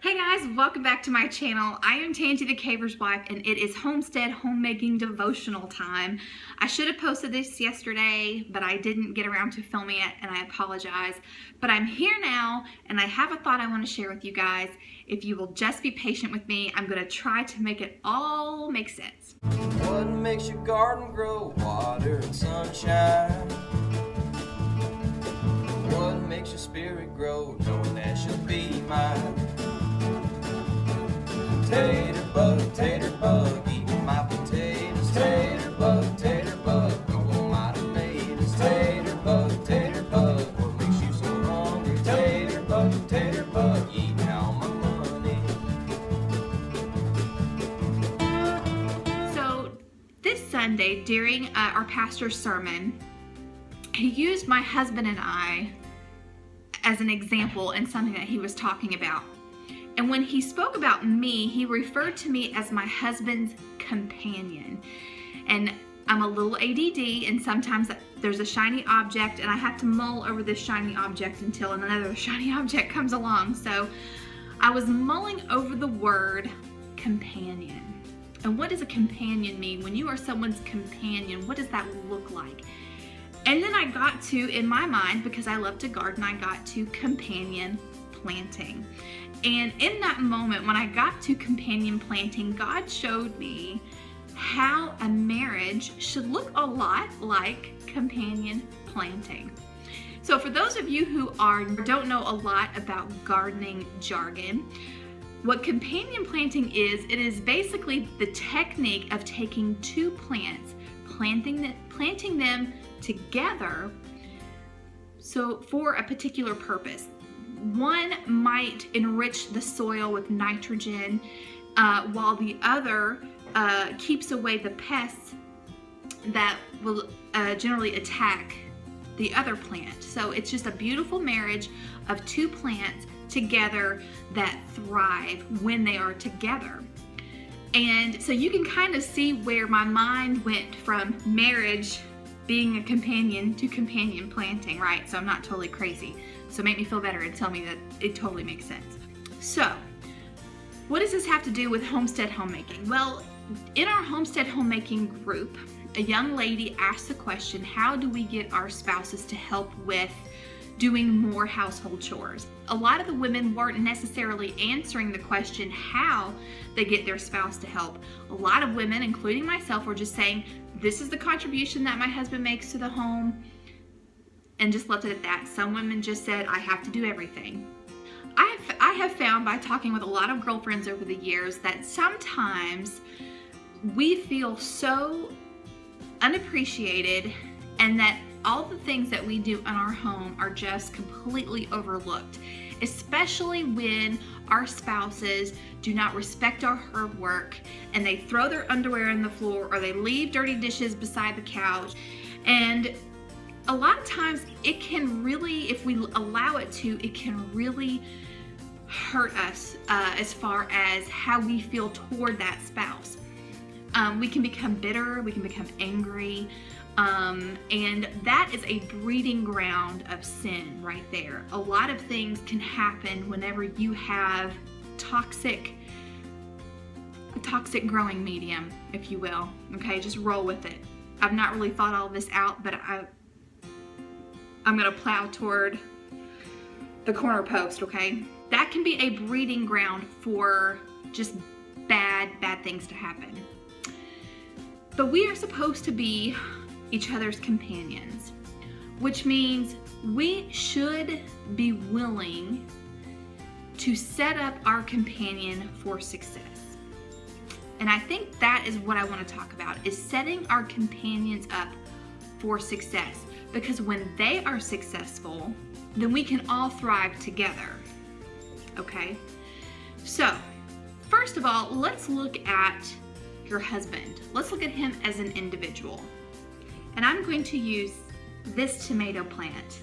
Hey guys, welcome back to my channel. I am Tangi the Caver's wife and it is Homestead Homemaking devotional time. I should have posted this yesterday, but I didn't get around to filming it and I apologize. But I'm here now and I have a thought I want to share with you guys. If you will just be patient with me, I'm going to try to make it all make sense. What makes your garden grow? Water and sunshine. What makes your spirit grow? Knowing that she'll be mine. Tater bug, eating my potatoes. Tater bug, growing my tomatoes. Tater bug, what makes you so hungry? Tater bug, eating all my money. So this Sunday during our pastor's sermon, he used my husband and I as an example in something that he was talking about. And when he spoke about me, he referred to me as my husband's companion. And I'm a little ADD, and sometimes there's a shiny object and I have to mull over this shiny object until another shiny object comes along. So I was mulling over the word companion. And what does a companion mean? When you are someone's companion, what does that look like? And then I got to, in my mind, because I love to garden, I got to companion planting. And in that moment, when I got to companion planting, God showed me how a marriage should look a lot like companion planting. So for those of you who don't know a lot about gardening jargon, what companion planting is, it is basically the technique of taking two plants, planting them together so for a particular purpose. One might enrich the soil with nitrogen, while the other keeps away the pests that will generally attack the other plant. So it's just a beautiful marriage of two plants together that thrive when they are together. And so you can kind of see where my mind went from marriage being a companion to companion planting, right? So I'm not totally crazy. So make me feel better and tell me that it totally makes sense. So what does this have to do with homestead homemaking? Well, in our homestead homemaking group, a young lady asked the question, how do we get our spouses to help with doing more household chores? A lot of the women weren't necessarily answering the question how they get their spouse to help. A lot of women, including myself, were just saying, this is the contribution that my husband makes to the home, and just left it at that. Some women just said, I have to do everything. I have found by talking with a lot of girlfriends over the years that sometimes we feel so unappreciated and that all the things that we do in our home are just completely overlooked, especially when our spouses do not respect our hard work and they throw their underwear on the floor or they leave dirty dishes beside the couch. And a lot of times it can really, if we allow it to, it can really hurt us as far as how we feel toward that spouse. We can become bitter, we can become angry, and that is a breeding ground of sin right there. A lot of things can happen whenever you have a toxic growing medium, if you will. Okay, just roll with it. I've not really thought all this out, but I'm gonna plow toward the corner post, okay? That can be a breeding ground for just bad things to happen. But we are supposed to be each other's companions, which means we should be willing to set up our companion for success. And I think that is what I want to talk about, is setting our companions up for success. Because when they are successful, then we can all thrive together, okay? So, first of all, let's look at your husband. Let's look at him as an individual. And I'm going to use this tomato plant,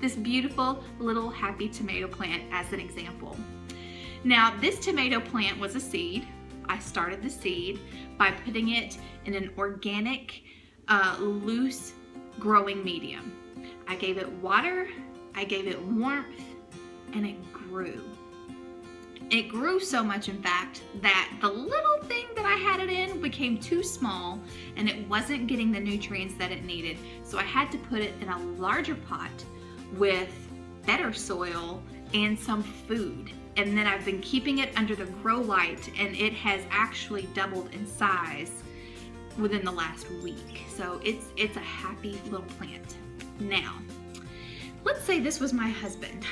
this beautiful little happy tomato plant as an example. Now, this tomato plant was a seed. I started the seed by putting it in an organic, loose growing medium. I gave it water, I gave it warmth, and it grew. It grew so much, in fact, that the little thing that I had it in became too small and it wasn't getting the nutrients that it needed. So I had to put it in a larger pot with better soil and some food. And then I've been keeping it under the grow light, and it has actually doubled in size within the last week. So it's a happy little plant. Now, let's say this was my husband.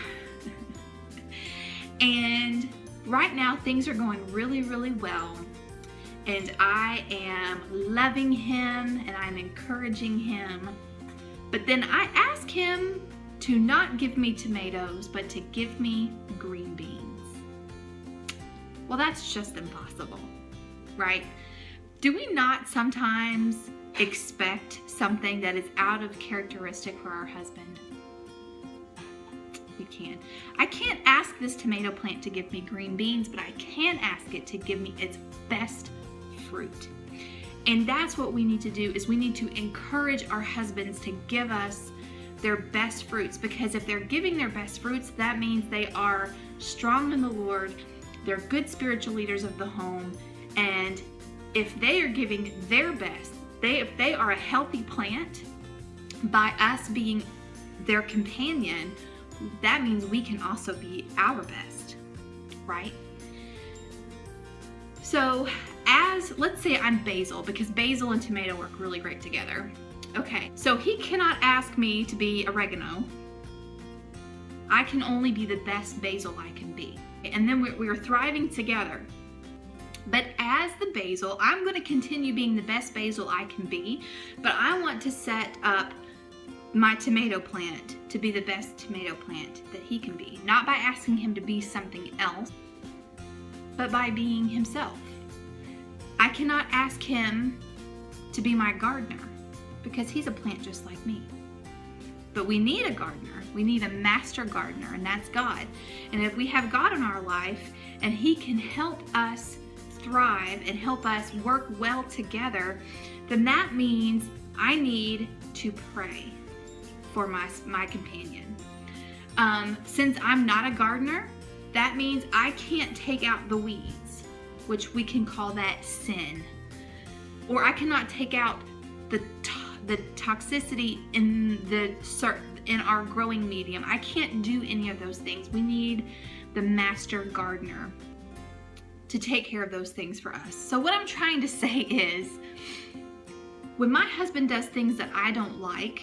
And right now things are going really, really well. And I am loving him and I'm encouraging him. But then I ask him to not give me tomatoes, but to give me green beans. Well, that's just impossible, right? Do we not sometimes expect something that is out of characteristic for our husband? We can. I can't ask this tomato plant to give me green beans, but I can ask it to give me its best fruit. And that's what we need to do, is we need to encourage our husbands to give us their best fruits, because if they're giving their best fruits, that means they are strong in the Lord, they're good spiritual leaders of the home, and if they are giving their best, if they are a healthy plant, by us being their companion, that means we can also be our best, right? So let's say I'm basil, because basil and tomato work really great together. Okay, so he cannot ask me to be oregano. I can only be the best basil I can be. And then we are thriving together. But as the basil, I'm going to continue being the best basil I can be, but I want to set up my tomato plant to be the best tomato plant that he can be. Not by asking him to be something else, but by being himself. I cannot ask him to be my gardener, because he's a plant just like me. But we need a gardener. We need a master gardener, and that's God. And if we have God in our life and he can help us thrive and help us work well together, then that means I need to pray for my companion. Since I'm not a gardener, that means I can't take out the weeds, which we can call that sin. Or I cannot take out the toxicity in our growing medium. I can't do any of those things. We need the master gardener to take care of those things for us. So what I'm trying to say is, when my husband does things that I don't like,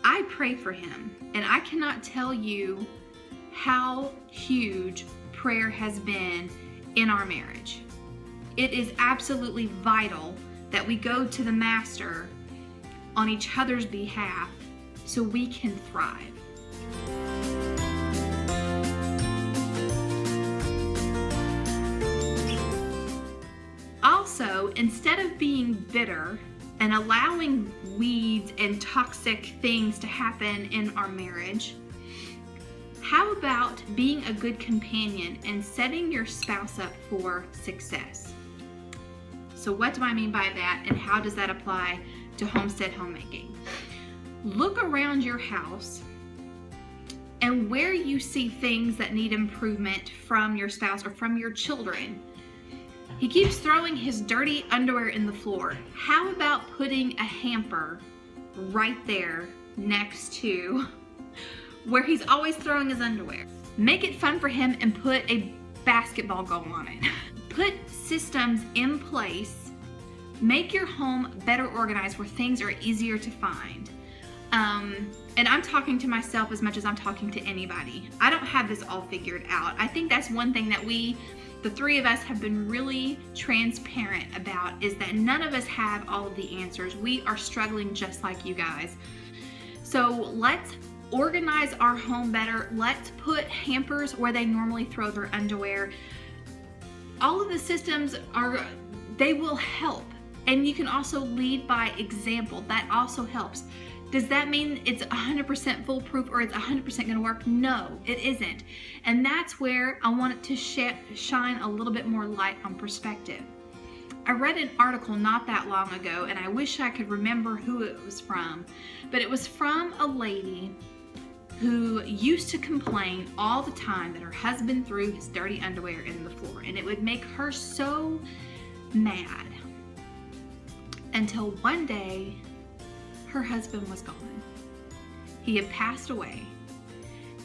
I pray for him. And I cannot tell you how huge prayer has been in our marriage. It is absolutely vital that we go to the master on each other's behalf so we can thrive. Also, instead of being bitter and allowing weeds and toxic things to happen in our marriage, how about being a good companion and setting your spouse up for success? So what do I mean by that, and how does that apply to Homestead Homemaking? Look around your house, and where you see things that need improvement from your spouse or from your children. He keeps throwing his dirty underwear in the floor. How about putting a hamper right there next to where he's always throwing his underwear? Make it fun for him and put a basketball goal on it. Put systems in place. Make your home better organized where things are easier to find. And I'm talking to myself as much as I'm talking to anybody. I don't have this all figured out. I think that's one thing that the three of us, have been really transparent about, is that none of us have all of the answers. We are struggling just like you guys. So let's organize our home better. Let's put hampers where they normally throw their underwear. All of the systems they will help. And you can also lead by example. That also helps. Does that mean it's 100% foolproof or it's 100% going to work? No, it isn't. And that's where I want it to shine a little bit more light on perspective. I read an article not that long ago, and I wish I could remember who it was from, but it was from a lady who used to complain all the time that her husband threw his dirty underwear in the floor, and it would make her so mad until one day her husband was gone. He had passed away,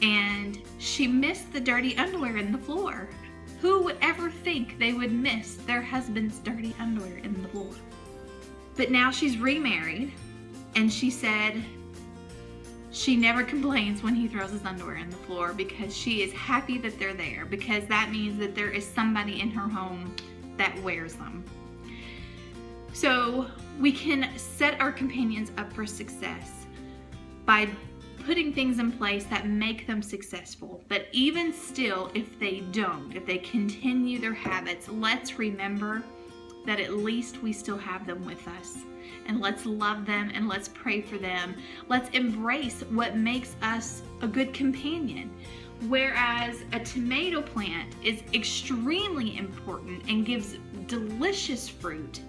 and she missed the dirty underwear in the floor. Who would ever think they would miss their husband's dirty underwear in the floor? But now she's remarried, and she said she never complains when he throws his underwear in the floor because she is happy that they're there, because that means that there is somebody in her home that wears them. So we can set our companions up for success by putting things in place that make them successful. But even still, if they don't, if they continue their habits, let's remember that at least we still have them with us. And let's love them and let's pray for them. Let's embrace what makes us a good companion. Whereas a tomato plant is extremely important and gives delicious fruit,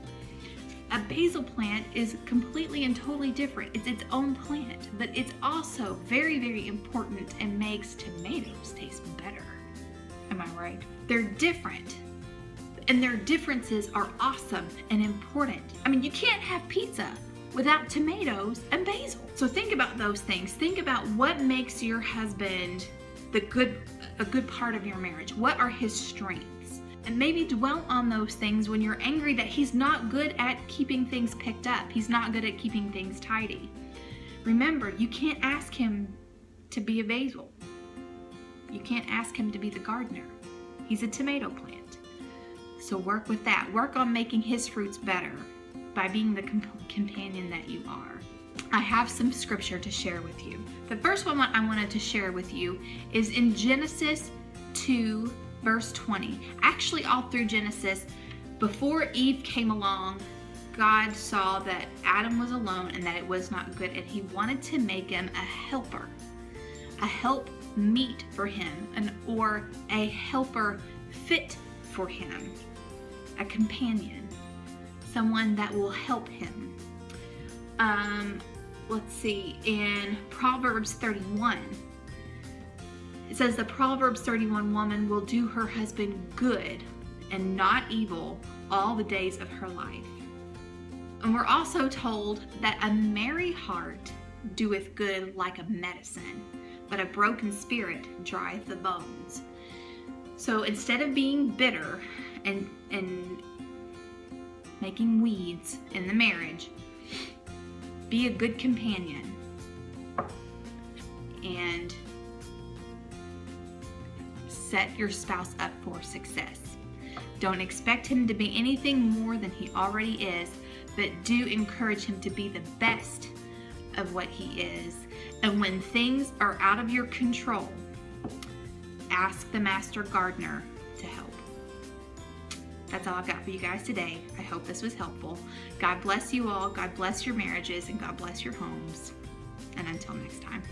a basil plant is completely and totally different. It's its own plant, but it's also very, very important and makes tomatoes taste better. Am I right? They're different, and their differences are awesome and important. I mean, you can't have pizza without tomatoes and basil. So think about those things. Think about what makes your husband a good part of your marriage. What are his strengths? And maybe dwell on those things when you're angry that he's not good at keeping things picked up. He's not good at keeping things tidy. Remember, you can't ask him to be a basil. You can't ask him to be the gardener. He's a tomato plant. So work with that. Work on making his fruits better by being the companion that you are. I have some scripture to share with you. The first one I wanted to share with you is in Genesis 2, verse 20. Actually, all through Genesis, before Eve came along, God saw that Adam was alone and that it was not good, and he wanted to make him a helper, a help meet for him, or a helper fit for him, a companion, someone that will help him. Let's see, in Proverbs 31, it says the Proverbs 31 woman will do her husband good and not evil all the days of her life. And we're also told that a merry heart doeth good like a medicine, but a broken spirit drieth the bones. So instead of being bitter and making weeds in the marriage, be a good companion and set your spouse up for success. Don't expect him to be anything more than he already is, but do encourage him to be the best of what he is. And when things are out of your control, ask the master gardener to help. That's all I've got for you guys today. I hope this was helpful. God bless you all. God bless your marriages, and God bless your homes. And until next time.